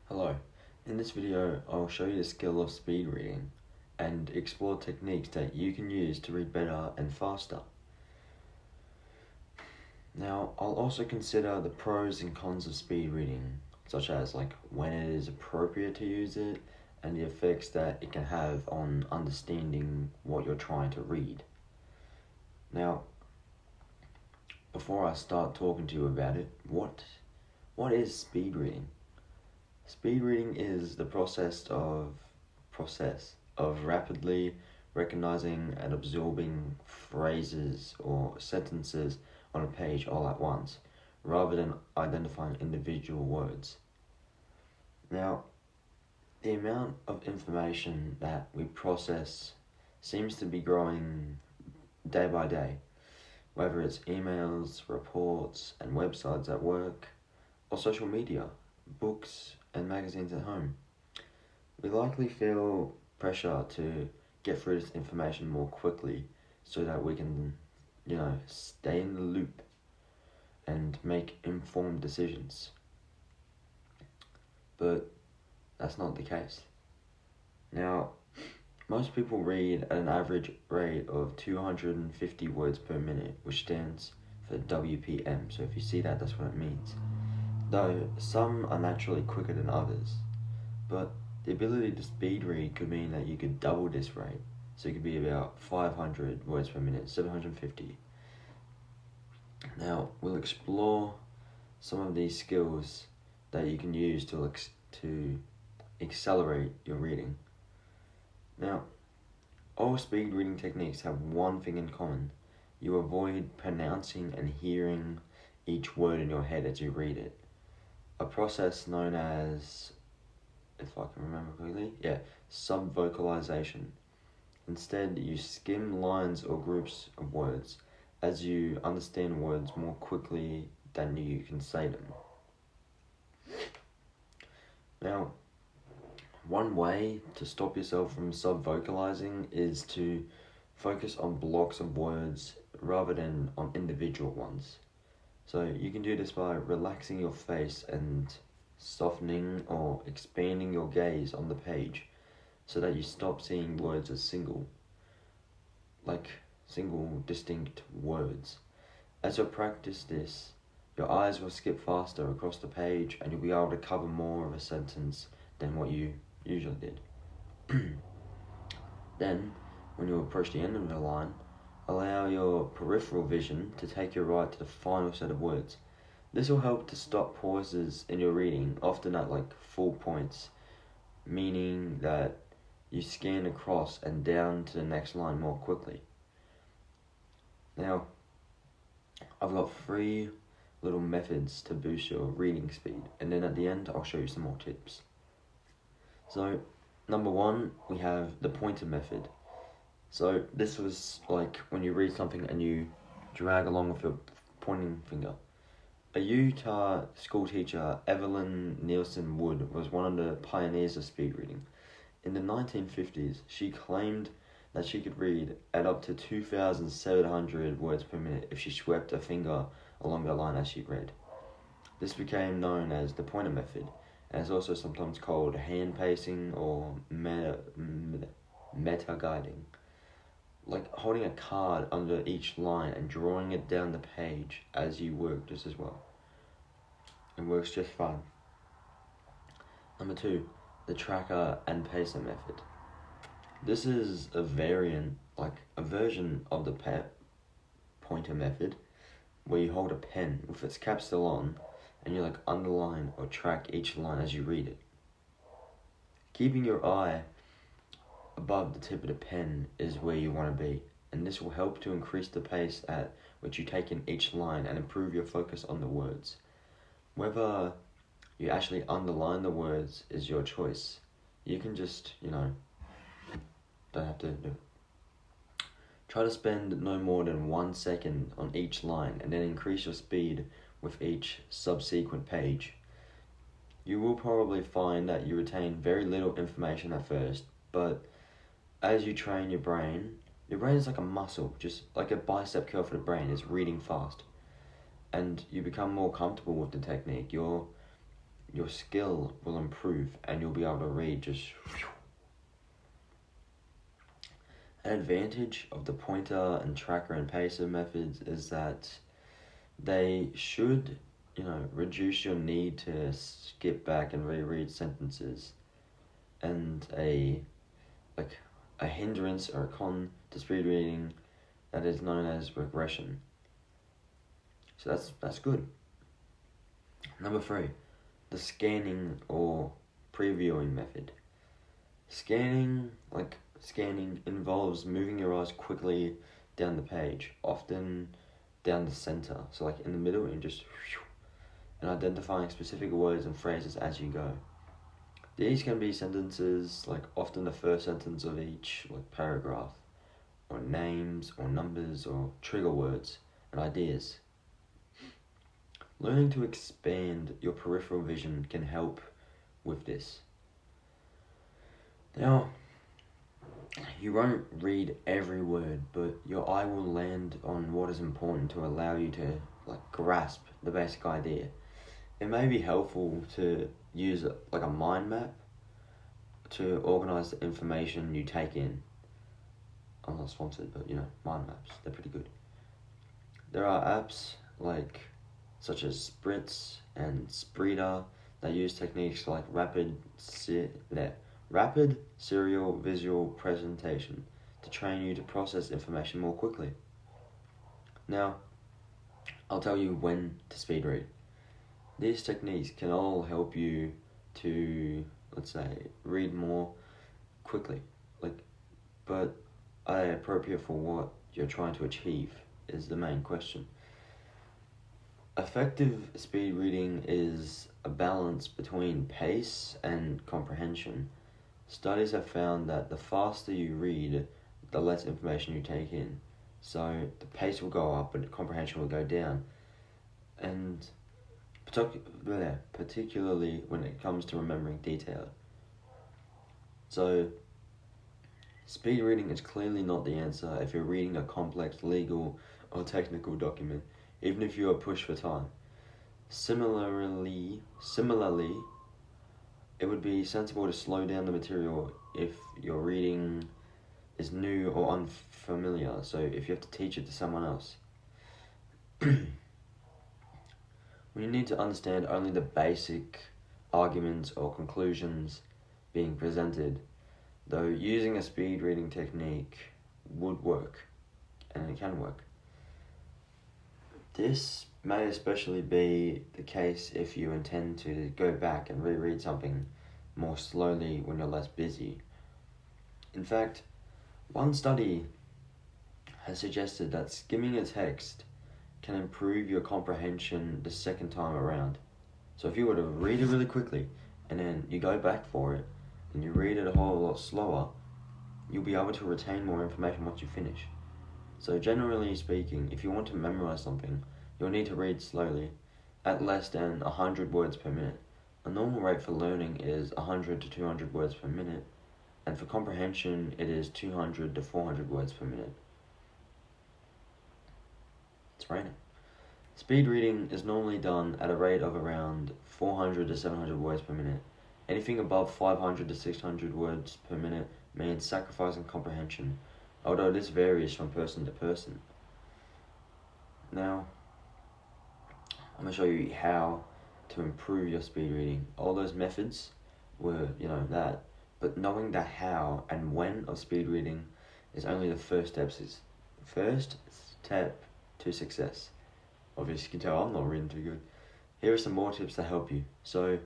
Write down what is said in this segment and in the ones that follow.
Hello, in this video I'll show you the skill of speed reading and explore techniques that you can use to read better and faster. Now I'll also consider the pros and cons of speed reading, such as when it is appropriate to use it and the effects that it can have on understanding what you're trying to read. Now, before I start talking to you about it, what is speed reading? Speed reading is the process of rapidly recognizing and absorbing phrases or sentences on a page all at once, rather than identifying individual words. Now, the amount of information that we process seems to be growing day by day, whether it's emails, reports, and websites at work, or social media, books, and magazines at home. We likely feel pressure to get through this information more quickly so that we can, stay in the loop and make informed decisions. But that's not the case. Now, most people read at an average rate of 250 words per minute, which stands for WPM. So if you see that, that's what it means. Though some are naturally quicker than others, but the ability to speed read could mean that you could double this rate. So it could be about 500 words per minute, 750. Now, we'll explore some of these skills that you can use to accelerate your reading. Now, all speed reading techniques have one thing in common. You avoid pronouncing and hearing each word in your head as you read it. A process known as, if I can remember correctly, subvocalization. Instead, you skim lines or groups of words as you understand words more quickly than you can say them. Now, one way to stop yourself from subvocalizing is to focus on blocks of words rather than on individual ones. So you can do this by relaxing your face and softening or expanding your gaze on the page so that you stop seeing words as single distinct words. As you practice this, your eyes will skip faster across the page and you'll be able to cover more of a sentence than what you usually did. Then, when you approach the end of the line, allow your peripheral vision to take you right to the final set of words. This will help to stop pauses in your reading, often at full points, meaning that you scan across and down to the next line more quickly. Now, I've got 3 little methods to boost your reading speed, and then at the end I'll show you some more tips. So, number 1, we have the pointer method. So this was when you read something and you drag along with your pointing finger. A Utah school teacher, Evelyn Nielsen Wood, was one of the pioneers of speed reading. In the 1950s, she claimed that she could read at up to 2,700 words per minute if she swept a finger along the line as she read. This became known as the pointer method, and is also sometimes called hand pacing or meta guiding. Like holding a card under each line and drawing it down the page as you work just as well. It works just fine. Number 2, the tracker and pacer method. This is a version of the pointer method where you hold a pen with its cap still on and you underline or track each line as you read it. Keeping your eye above the tip of the pen is where you want to be, and this will help to increase the pace at which you take in each line and improve your focus on the words. Whether you actually underline the words is your choice. You can just, don't have to do it. Try to spend no more than 1 second on each line and then increase your speed with each subsequent page. You will probably find that you retain very little information at first, but as you train your brain is like a muscle, just like a bicep curl for the brain is reading fast. And you become more comfortable with the technique. Your your skill will improve and you'll be able to read just. An advantage of the pointer and tracker and pacer methods is that they should, reduce your need to skip back and reread sentences, and a hindrance or a con to speed reading that is known as regression. So that's good. Number 3, the scanning or previewing method. Scanning involves moving your eyes quickly down the page, often down the center, so like in the middle, and just and identifying specific words and phrases as you go. These can be sentences, like often the first sentence of each paragraph, or names or numbers or trigger words and ideas. Learning to expand your peripheral vision can help with this. Now, you won't read every word, but your eye will land on what is important to allow you to grasp the basic idea. It may be helpful to use a mind map to organize the information you take in. I'm not sponsored, but mind maps, they're pretty good. There are apps such as Spritz and Spreeder that use techniques like rapid serial visual presentation to train you to process information more quickly. Now, I'll tell you when to speed read. These techniques can all help you to, read more quickly, but are they appropriate for what you're trying to achieve is the main question. Effective speed reading is a balance between pace and comprehension. Studies have found that the faster you read, the less information you take in. So the pace will go up, but the comprehension will go down. And particularly when it comes to remembering detail. So speed reading is clearly not the answer if you're reading a complex legal or technical document, even if you are pushed for time. Similarly, it would be sensible to slow down the material if your reading is new or unfamiliar, so if you have to teach it to someone else. When you need to understand only the basic arguments or conclusions being presented, though using a speed reading technique would work, and it can work. This may especially be the case if you intend to go back and reread something more slowly when you're less busy. In fact, one study has suggested that skimming a text can improve your comprehension the second time around. So if you were to read it really quickly and then you go back for it and you read it a whole lot slower, you'll be able to retain more information once you finish. So generally speaking, if you want to memorize something, you'll need to read slowly, at less than 100 words per minute. A normal rate for learning is 100 to 200 words per minute, and for comprehension it is 200 to 400 words per minute. It's raining. Speed reading is normally done at a rate of around 400 to 700 words per minute. Anything above 500 to 600 words per minute means sacrificing comprehension, although this varies from person to person. Now, I'm going to show you how to improve your speed reading. All those methods were, that, but knowing the how and when of speed reading is only the first step to success. Obviously, you can tell I'm not reading too good. Here are some more tips to help you. So,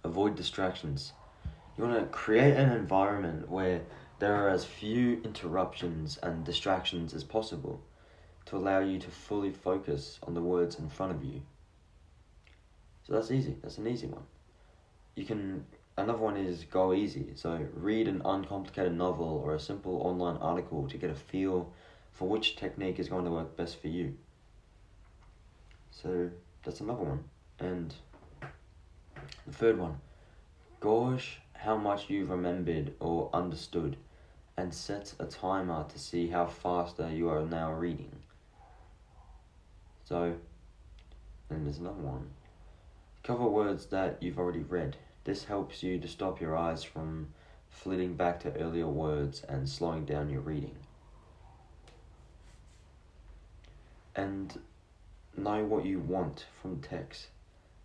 avoid distractions. You want to create an environment where there are as few interruptions and distractions as possible to allow you to fully focus on the words in front of you. So that's easy. That's an easy one. Another one is go easy. So read an uncomplicated novel or a simple online article to get a feel for which technique is going to work best for you. So that's another one. And the third one, gauge how much you've remembered or understood and set a timer to see how faster you are now reading. So, and there's another one. Cover words that you've already read. This helps you to stop your eyes from flitting back to earlier words and slowing down your reading. And know what you want from text.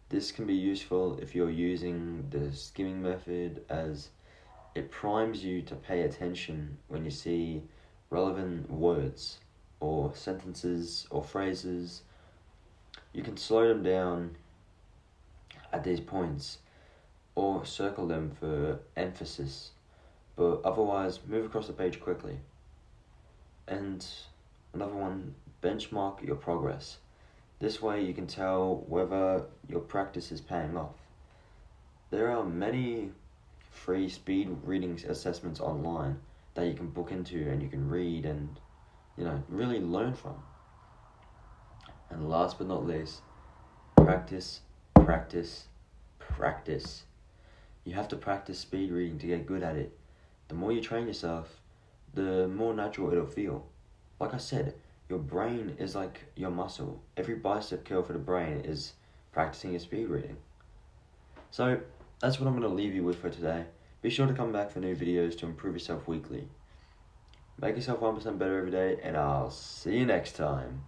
This can be useful if you're using the skimming method, as it primes you to pay attention when you see relevant words or sentences or phrases. You can slow them down at these points or circle them for emphasis, but otherwise move across the page quickly. And another one, benchmark your progress. This way you can tell whether your practice is paying off. There are many free speed reading assessments online that you can book into and you can read and really learn from. And last but not least, practice, practice, practice. You have to practice speed reading to get good at it. The more you train yourself, the more natural it'll feel. Like I said, your brain is like your muscle. Every bicep curl for the brain is practicing your speed reading. So that's what I'm going to leave you with for today. Be sure to come back for new videos to improve yourself weekly. Make yourself 1% better every day, and I'll see you next time.